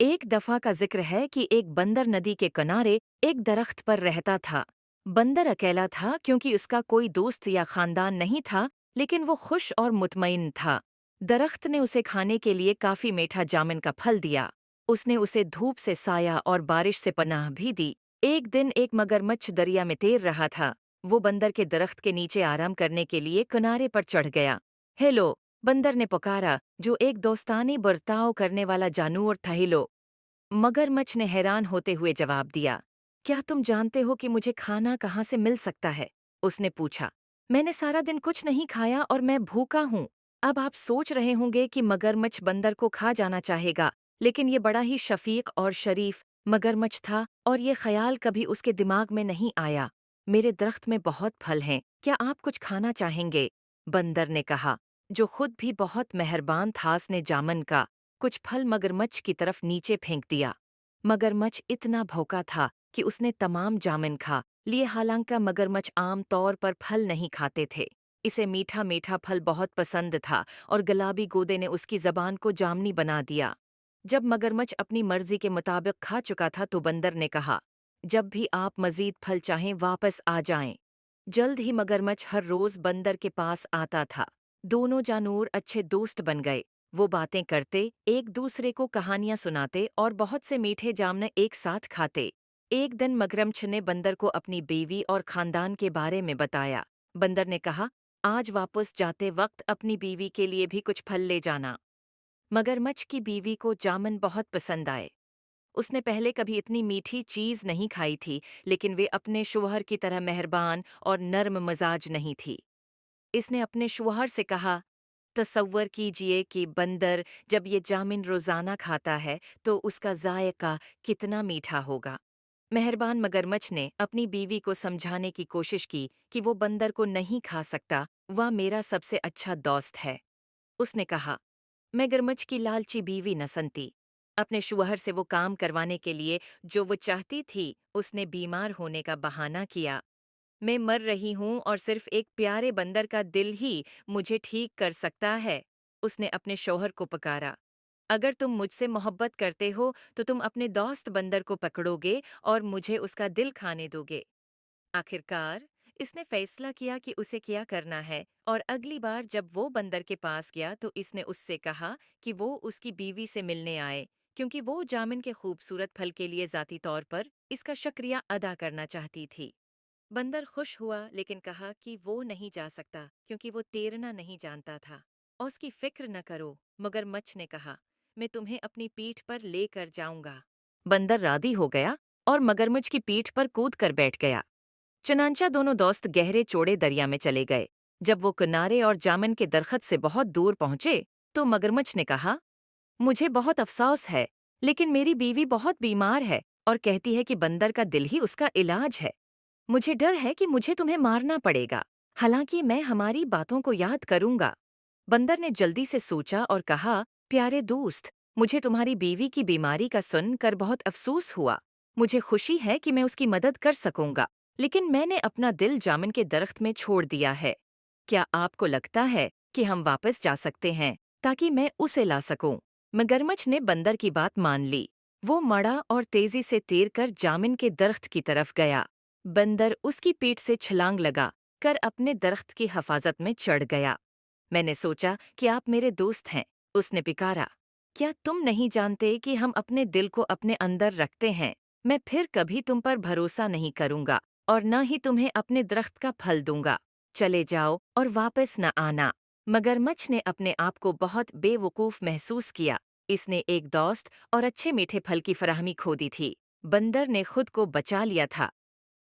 ایک دفعہ کا ذکر ہے کہ ایک بندر ندی کے کنارے ایک درخت پر رہتا تھا۔ بندر اکیلا تھا کیونکہ اس کا کوئی دوست یا خاندان نہیں تھا، لیکن وہ خوش اور مطمئن تھا۔ درخت نے اسے کھانے کے لیے کافی میٹھا جامن کا پھل دیا۔ اس نے اسے دھوپ سے سایہ اور بارش سے پناہ بھی دی۔ ایک دن ایک مگرمچھ دریا میں تیر رہا تھا۔ وہ بندر کے درخت کے نیچے آرام کرنے کے لیے کنارے پر چڑھ گیا۔ ہیلو، بندر نے پکارا، جو ایک دوستانی برتاؤ کرنے والا جانور تھا۔ ہیلو، مگرمچھ نے حیران ہوتے ہوئے جواب دیا، کیا تم جانتے ہو کہ مجھے کھانا کہاں سے مل سکتا ہے؟ اس نے پوچھا، میں نے سارا دن کچھ نہیں کھایا اور میں بھوکا ہوں۔ اب آپ سوچ رہے ہوں گے کہ مگرمچھ بندر کو کھا جانا چاہے گا، لیکن یہ بڑا ہی شفیق اور شریف مگرمچھ تھا اور یہ خیال کبھی اس کے دماغ میں نہیں آیا۔ میرے درخت میں بہت پھل ہیں، کیا آپ کچھ کھانا چاہیں گے؟ بندر نے کہا، جو خود بھی بہت مہربان تھا۔ اس نے جامن کا کچھ پھل مگرمچھ کی طرف نیچے پھینک دیا۔ مگرمچھ اتنا بھوکا تھا کہ اس نے تمام جامن کھا لیے، حالانکہ مگرمچھ عام طور پر پھل نہیں کھاتے تھے۔ اسے میٹھا میٹھا پھل بہت پسند تھا اور گلابی گودے نے اس کی زبان کو جامنی بنا دیا۔ جب مگرمچھ اپنی مرضی کے مطابق کھا چکا تھا تو بندر نے کہا، جب بھی آپ مزید پھل چاہیں واپس آ جائیں۔ جلد ہی مگرمچھ ہر روز بندر کے پاس آتا تھا۔ دونوں جانور اچھے دوست بن گئے۔ وہ باتیں کرتے، ایک دوسرے کو کہانیاں سناتے اور بہت سے میٹھے جامن ایک ساتھ کھاتے۔ ایک دن مگرمچھ نے بندر کو اپنی بیوی اور خاندان کے بارے میں بتایا۔ بندر نے کہا، آج واپس جاتے وقت اپنی بیوی کے لیے بھی کچھ پھل لے جانا۔ مگرمچھ کی بیوی کو جامن بہت پسند آئے۔ اس نے پہلے کبھی اتنی میٹھی چیز نہیں کھائی تھی، لیکن وہ اپنے شوہر کی طرح مہربان اور نرم مزاج نہیں تھی۔ اس نے اپنے شوہر سے کہا، تصور کیجئے کہ بندر جب یہ جامن روزانہ کھاتا ہے تو اس کا ذائقہ کتنا میٹھا ہوگا۔ مہربان مگرمچھ نے اپنی بیوی کو سمجھانے کی کوشش کی کہ وہ بندر کو نہیں کھا سکتا، وہ میرا سب سے اچھا دوست ہے۔ اس نے کہا، مگرمچھ کی لالچی بیوی نہ سنتی۔ اپنے شوہر سے وہ کام کروانے کے لیے جو وہ چاہتی تھی، اس نے بیمار ہونے کا بہانہ کیا۔ میں مر رہی ہوں اور صرف ایک پیارے بندر کا دل ہی مجھے ٹھیک کر سکتا ہے۔ اس نے اپنے شوہر کو پکارا، اگر تم مجھ سے محبت کرتے ہو تو تم اپنے دوست بندر کو پکڑو گے اور مجھے اس کا دل کھانے دو گے۔ آخرکار اس نے فیصلہ کیا کہ اسے کیا کرنا ہے، اور اگلی بار جب وہ بندر کے پاس گیا تو اس نے اس سے کہا کہ وہ اس کی بیوی سے ملنے آئے، کیونکہ وہ جامن کے خوبصورت پھل کے لیے ذاتی طور پر اس کا شکریہ ادا کرنا چاہتی تھی۔ بندر خوش ہوا لیکن کہا کہ وہ نہیں جا سکتا کیونکہ وہ تیرنا نہیں جانتا تھا۔ اور اس کی فکر نہ کرو، مگرمچھ نے کہا، میں تمہیں اپنی پیٹھ پر لے کر جاؤں گا۔ بندر راضی ہو گیا اور مگرمچھ کی پیٹھ پر کود کر بیٹھ گیا۔ چنانچہ دونوں دوست گہرے چوڑے دریا میں چلے گئے۔ جب وہ کنارے اور جامن کے درخت سے بہت دور پہنچے تو مگرمچھ نے کہا، مجھے بہت افسوس ہے، لیکن میری بیوی بہت بیمار ہے اور کہتی ہے کہ بندر کا دل ہی اس کا علاج ہے۔ مجھے ڈر ہے کہ مجھے تمہیں مارنا پڑے گا، حالانکہ میں ہماری باتوں کو یاد کروں گا۔ بندر نے جلدی سے سوچا اور کہا، پیارے دوست، مجھے تمہاری بیوی کی بیماری کا سن کر بہت افسوس ہوا۔ مجھے خوشی ہے کہ میں اس کی مدد کر سکوں گا، لیکن میں نے اپنا دل جامن کے درخت میں چھوڑ دیا ہے۔ کیا آپ کو لگتا ہے کہ ہم واپس جا سکتے ہیں تاکہ میں اسے لا سکوں؟ مگرمچھ نے بندر کی بات مان لی۔ وہ مڑا اور تیزی سے تیر کر جامن کے درخت کی طرف گیا۔ بندر اس کی پیٹھ سے چھلانگ لگا کر اپنے درخت کی حفاظت میں چڑھ گیا۔ میں نے سوچا کہ آپ میرے دوست ہیں، اس نے پکارا۔ کیا تم نہیں جانتے کہ ہم اپنے دل کو اپنے اندر رکھتے ہیں؟ میں پھر کبھی تم پر بھروسہ نہیں کروں گا اور نہ ہی تمہیں اپنے درخت کا پھل دوں گا۔ چلے جاؤ اور واپس نہ آنا۔ مگرمچھ نے اپنے آپ کو بہت بے وقوف محسوس کیا۔ اس نے ایک دوست اور اچھے میٹھے پھل کی فراہمی کھو دی تھی۔ بندر نے خود کو بچا لیا تھا،